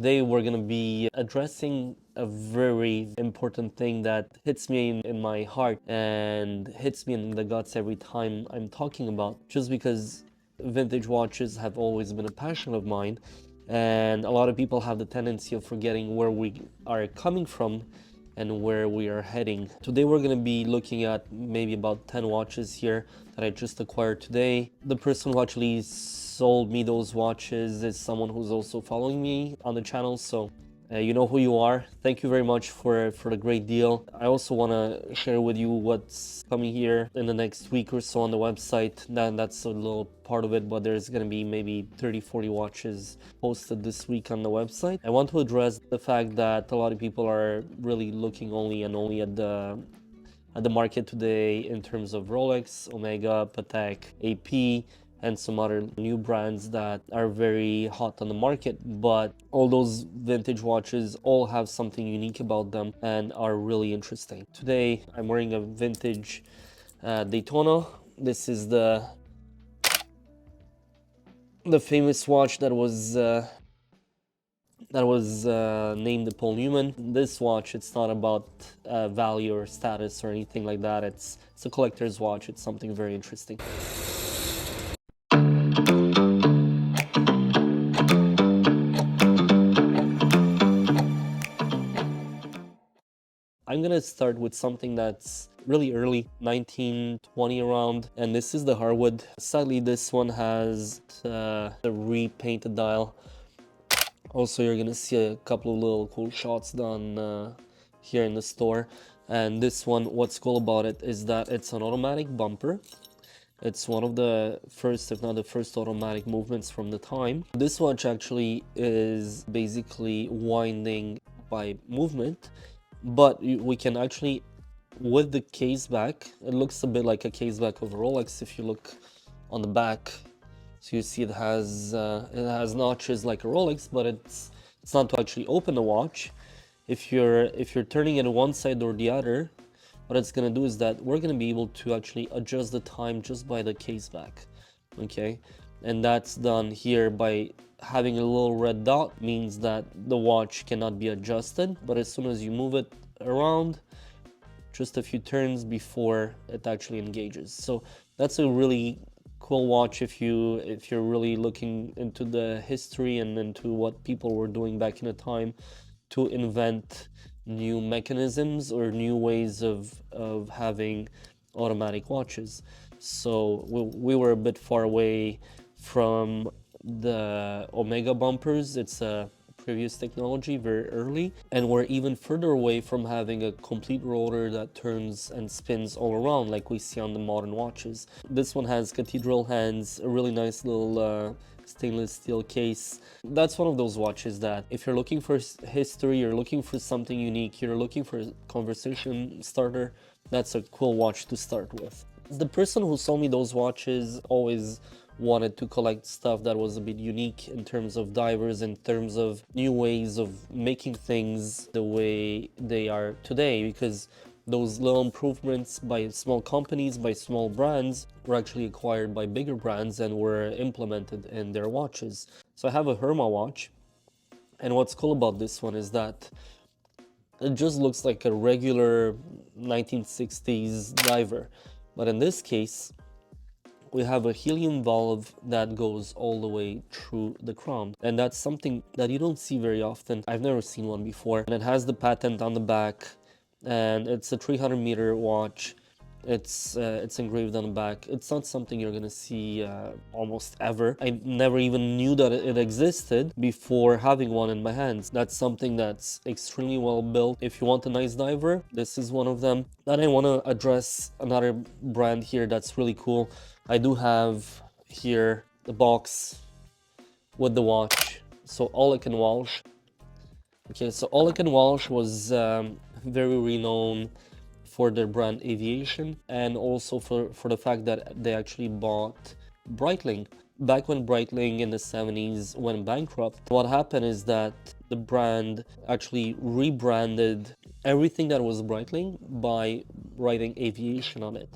Today we're going to be addressing a very important thing that hits me in my heart and hits me in the guts every time I'm talking about, just because vintage watches have always been a passion of mine, and a lot of people have the tendency of forgetting where we are coming from and where we are heading. Today we're going to be looking at maybe about 10 watches here that I just acquired today. The person who actually sold me those watches is someone who's also following me on the channel, so you know who you are. Thank you very much for the great deal. I also want to share with you what's coming here in the next week or so on the website. That's a little part of it, but there's going to be maybe 30-40 watches posted this week on the website. I want to address the fact that a lot of people are really looking only at the market today in terms of Rolex, Omega, Patek, AP, and some other new brands that are very hot on the market, but all those vintage watches all have something unique about them and are really interesting. Today I'm wearing a vintage Daytona. This is the famous watch that was named the Paul Newman. This watch, it's not about value or status or anything like that. It's a collector's watch. It's something very interesting. I'm gonna start with something that's really early, 1920 around, and this is the Hardwood. Sadly, this one has the repainted dial. Also, you're gonna see a couple of little cool shots done here in the store. And this one, what's cool about it is that it's an automatic bumper. It's one of the first, if not the first, automatic movements from the time. This watch actually is basically winding by movement, but we can actually, with the case back, it looks a bit like a case back of a Rolex if you look on the back. So you see it has notches like a Rolex, but it's not to actually open the watch. If you're turning it one side or the other, what it's gonna do is that we're gonna be able to actually adjust the time just by the case back, okay? And that's done here by having a little red dot. Means that the watch cannot be adjusted, but as soon as you move it around, just a few turns before it actually engages. So that's a really cool watch if you're really looking into the history and into what people were doing back in the time to invent new mechanisms or new ways of having automatic watches. So we were a bit far away from the Omega bumpers. It's a previous technology, very early, and we're even further away from having a complete rotor that turns and spins all around like we see on the modern watches. This one has cathedral hands, a really nice little stainless steel case. That's one of those watches that if you're looking for history, you're looking for something unique, you're looking for a conversation starter, that's a cool watch to start with. The person who sold me those watches always wanted to collect stuff that was a bit unique in terms of divers, in terms of new ways of making things the way they are today, because those little improvements by small companies, by small brands, were actually acquired by bigger brands and were implemented in their watches. So I have a Herma watch, and what's cool about this one is that it just looks like a regular 1960s diver, but in this case we have a helium valve that goes all the way through the crown, and that's something that you don't see very often. I've never seen one before, and it has the patent on the back, and it's a 300-meter watch. It's engraved on the back. It's not something you're gonna see almost ever. I never even knew that it existed before having one in my hands. That's something that's extremely well built. If you want a nice diver, this is one of them. Then I want to address another brand here that's really cool. I do have here the box with the watch. So Ollech and Wajs. Okay, so Ollech and Wajs was very renowned for their brand aviation, and also for the fact that they actually bought Breitling. Back when Breitling in the 70s went bankrupt, what happened is that the brand actually rebranded everything that was Breitling by writing aviation on it.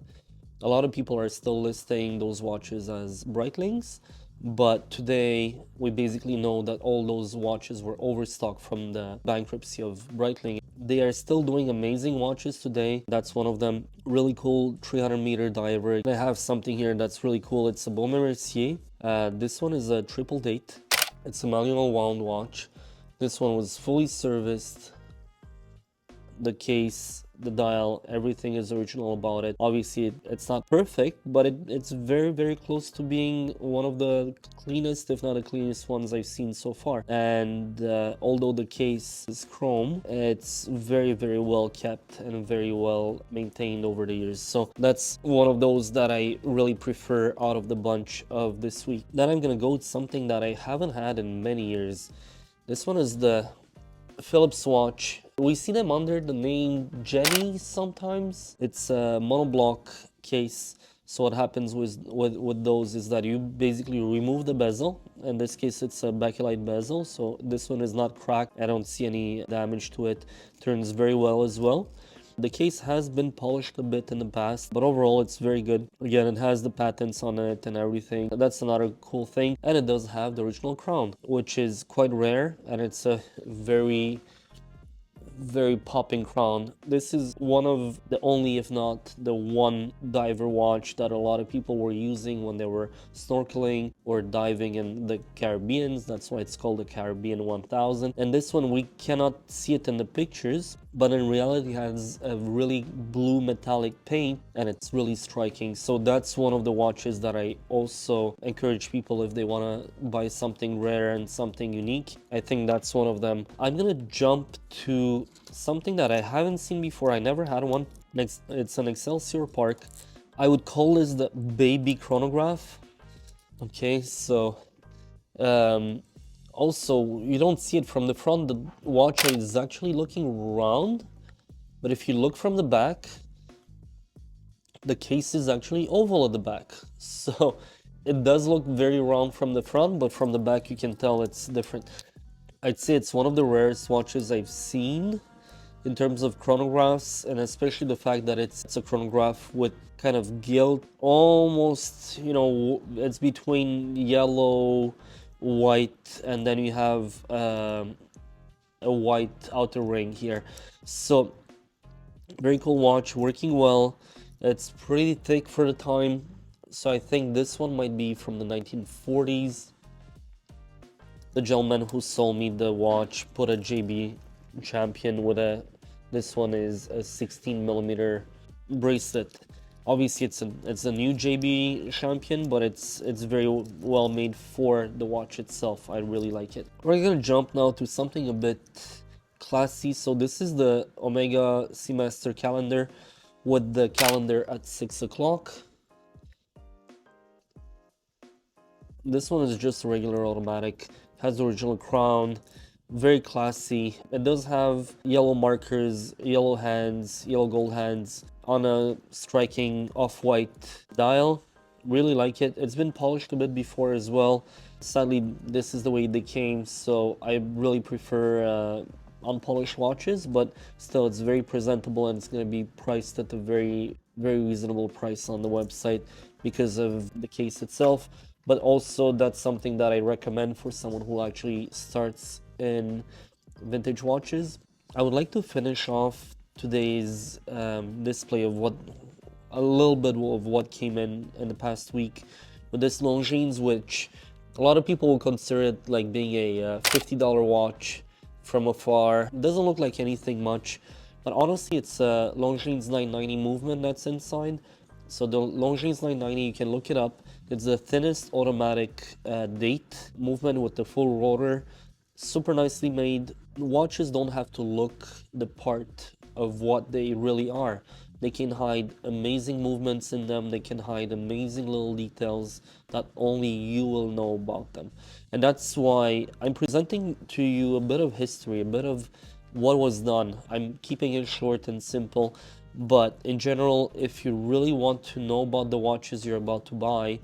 A lot of people are still listing those watches as Breitlings, But today, we basically know that all those watches were overstocked from the bankruptcy of Breitling. They are still doing amazing watches today. That's one of them. Really cool 300-meter diver. I have something here that's really cool. It's a Baume Mercier. This one is a triple date. It's a manual wound watch. This one was fully serviced. The case, the dial, everything is original about it. Obviously, it's not perfect, but it's very, very close to being one of the cleanest, if not the cleanest ones I've seen so far. And although the case is chrome, it's very, very well kept and very well maintained over the years. So that's one of those that I really prefer out of the bunch of this week. Then I'm gonna go with something that I haven't had in many years. This one is the Philips watch. We see them under the name Jenny sometimes. It's a monoblock case. So what happens with those is that you basically remove the bezel. In this case, it's a bakelite bezel. So this one is not cracked. I don't see any damage to it. Turns very well as well. The case has been polished a bit in the past, but overall it's very good. Again, it has the patents on it and everything. That's another cool thing. And it does have the original crown, which is quite rare, and it's a very popping crown. This is one of the only, if not the one, diver watch that a lot of people were using when they were snorkeling or diving in the Caribbean. That's why it's called the Caribbean 1000. And this one, we cannot see it in the pictures, but in reality has a really blue metallic paint, and it's really striking. So that's one of the watches that I also encourage people if they want to buy something rare and something unique. I think that's one of them. I'm gonna jump to something that I haven't seen before. I never had one. It's an Excelsior Park. I would call this the baby chronograph. Okay, so also, you don't see it from the front. The watch is actually looking round, but if you look from the back, the case is actually oval at the back. So it does look very round from the front, but from the back you can tell it's different. I'd say it's one of the rarest watches I've seen in terms of chronographs, and especially the fact that it's a chronograph with kind of gilt, almost, you know, it's between yellow, white, and then you have a white outer ring here. So very cool watch, working well. It's pretty thick for the time, so I think this one might be from the 1940s. The gentleman who sold me the watch put a JB Champion with a, this one is a 16mm bracelet. Obviously it's a new JB Champion, but it's very well made for the watch itself. I really like it. We're gonna jump now to something a bit classy. So this is the Omega Seamaster calendar with the calendar at 6 o'clock. This one is just a regular automatic, has the original crown, very classy. It does have yellow markers, yellow hands, yellow gold hands on a striking off-white dial. Really like it. It's been polished a bit before as well. Sadly, this is the way they came, so I really prefer unpolished watches, but still it's very presentable, and it's going to be priced at a very reasonable price on the website because of the case itself. But also that's something that I recommend for someone who actually starts in vintage watches. I would like to finish off today's display of a little bit of what came in the past week with this Longines, which a lot of people will consider it like being a $50 watch from afar. It doesn't look like anything much, but honestly it's a Longines 990 movement that's inside. So the Longines 990, you can look it up. It's the thinnest automatic date movement with the full rotor. Super nicely made. Watches don't have to look the part of what they really are. They can hide amazing movements in them. They can hide amazing little details that only you will know about them. And that's why I'm presenting to you a bit of history, a bit of what was done. I'm keeping it short and simple. But in general, if you really want to know about the watches you're about to buy,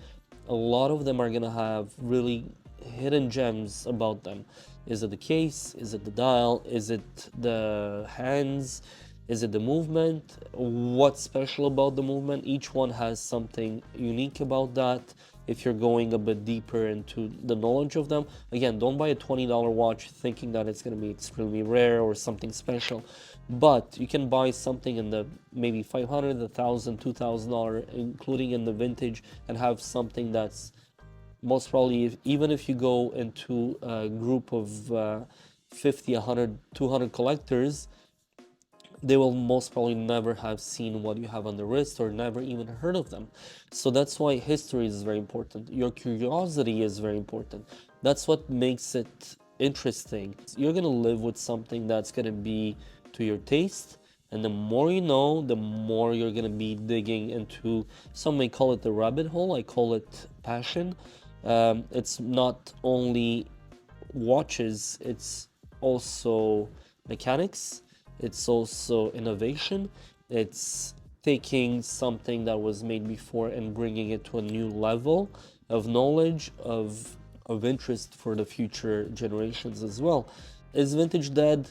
a lot of them are gonna have really hidden gems about them. Is it the case? Is it the dial? Is it the hands? Is it the movement? What's special about the movement? Each one has something unique about that. if you're going a bit deeper into the knowledge of them. Again, don't buy a $20 watch thinking that it's going to be extremely rare or something special, but you can buy something in the maybe $500, $1,000, $2,000, including in the vintage, and have something that's most probably, even if you go into a group of 50, 100, 200 collectors, they will most probably never have seen what you have on the wrist or never even heard of them. So that's why history is very important. Your curiosity is very important. That's what makes it interesting. You're gonna live with something that's gonna be to your taste, and the more you know, the more you're gonna be digging into, some may call it the rabbit hole, I call it passion. It's not only watches, it's also mechanics, it's also innovation, it's taking something that was made before and bringing it to a new level of knowledge, of interest for the future generations as well. Is vintage dead?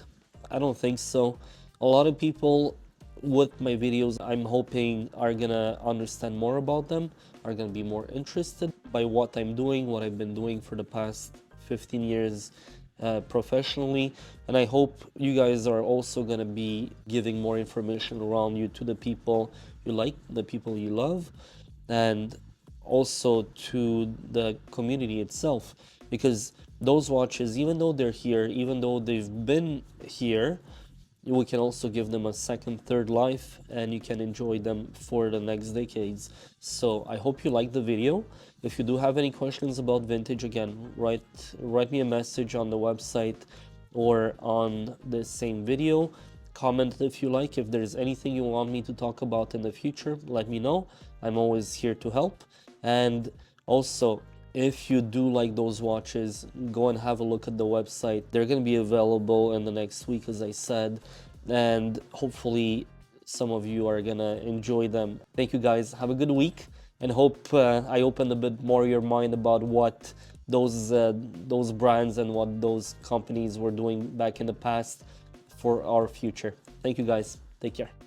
I don't think so. A lot of people with my videos, I'm hoping, are gonna understand more about them, are gonna be more interested by what I'm doing, what I've been doing for the past 15 years professionally. And I hope you guys are also gonna be giving more information around you to the people you like, the people you love, and also to the community itself. Because those watches, even though they're here, even though they've been here, we can also give them a second, third life, and you can enjoy them for the next decades. So I hope you liked the video. If you do have any questions about vintage, again, write me a message on the website or on the same video. Comment if you like. If there's anything you want me to talk about in the future, let me know. I'm always here to help. And also, if you do like those watches, go and have a look at the website. They're going to be available in the next week, as I said, and hopefully some of you are going to enjoy them. Thank you guys. Have a good week, and hope I opened a bit more your mind about what those brands and what those companies were doing back in the past for our future. Thank you guys. Take care.